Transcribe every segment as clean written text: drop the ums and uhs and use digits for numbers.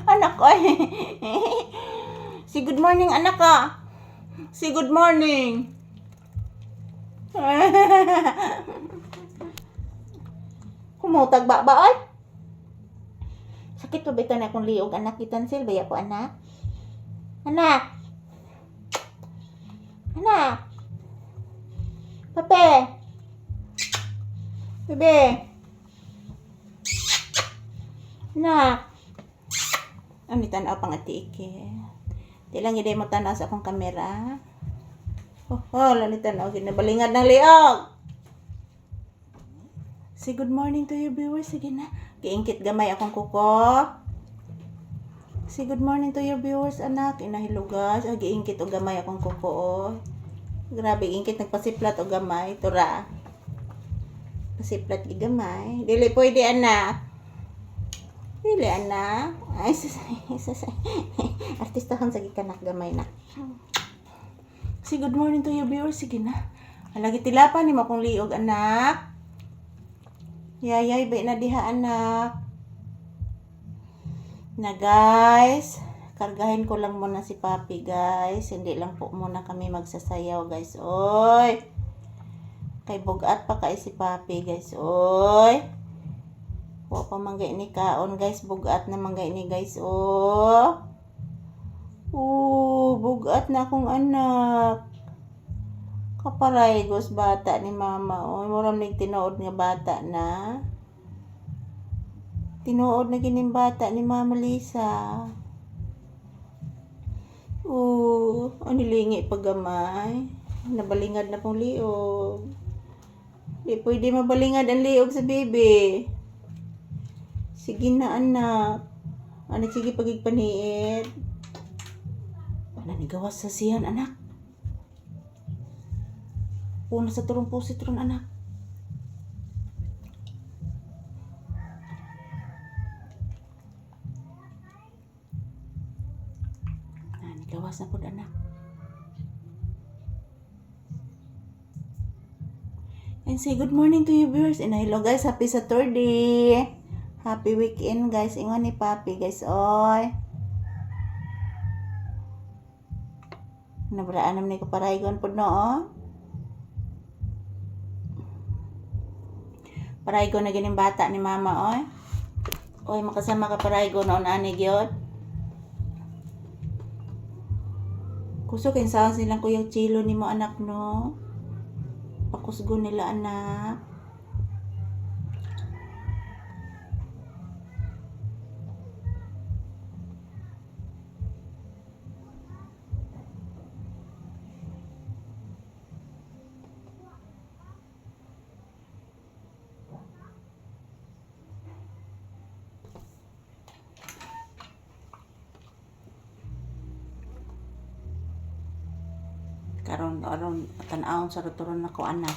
Anak ko ay. Si good morning anak ka. Si good morning. Kumutag ba ay? Sakit pa ba ito na akong liog anak itansil ba ko anak? Anak. Anak. Pape. Bebe. Anak. Ano tanaw pang ati iki? Di lang hindi mo tanaw sa akong kamera. Lalita na. Okay, nabalingad ng liog. Say good morning to your viewers. Sige na. Kiingkit gamay akong kuko. Say good morning to your viewers, anak. Inahilugas. Giingkit o gamay akong kuko. Oh. Grabe, ingkit. Nagpasiplat o gamay. Tura. Pasiplat gigamay. Dili pwede, anak. Dili, anak. Ay, sasay. Artistahan sa gikanak gamay na. Say good morning to your viewers. Sige na. Halagi tilapan ni mo akong liog, anak. Yayay, bay na diha, anak. Na, guys. Kargahin ko lang muna si Papi, guys. Hindi lang po muna kami magsasayaw, guys. Oy. Kay bugat pa kay si Papi, guys. Oy. Wa pa manggay ni kaon, guys. Bugat na manggay ni, guys. Oh. Bugat na akong anak. Kaparay, gos bata ni mama. Oh, muram nig tinuod nga bata na. Tinuod na gining bata ni Mama Lisa. Anilingi pagamay. Nabalingad na pong liog. Di pwede mabalingad ang liog sa bebe. Sige na, anak. Anak, sige pagigpaniit. Nanigawas sa siyan, anak. Una sa turong pusit ron, anak. Nanigawas na po, anak. And say good morning to you viewers. And hello guys, happy Saturday. Happy weekend guys. Ingon ni Papi guys. Oy. Nabraan naman ni kaparaygon po no. Paraygon na gining bata ni mama oy. Oy makasama ka paraygon noon ani gyud. Kusog kinsa silang kuyang chilo nimo anak no. Pakusgo nila anak. Karon tan-awon sa ruturon nako anak.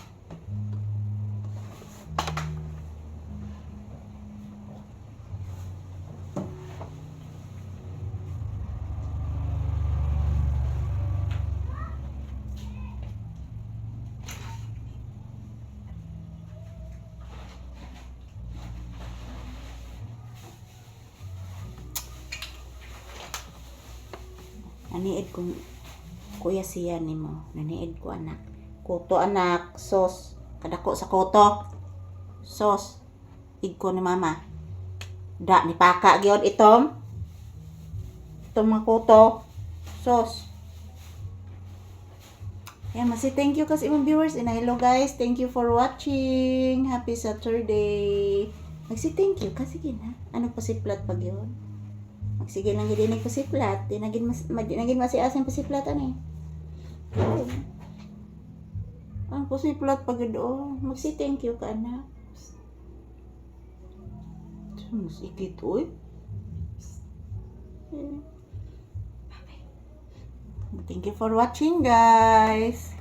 Naniid kong kuya siya ni mo. Naniid ko anak. Kuto anak. Sos. Kadako sa kuto. Sos. Igko ni mama. Da ni paka gyud itom. Itong mga kuto. Sos. Yan, masi thank you kasi imong viewers. And hello guys. Thank you for watching. Happy Saturday. Magsi thank you kasi gina. Ano pa si plat pag yun? Magsige lang gid ni pasiplat. Di nagin masiasin pasiplat ani. Ang pasiplat pag do. Magsi thank you ka anak. Mas ikit oy. Thank you for watching guys.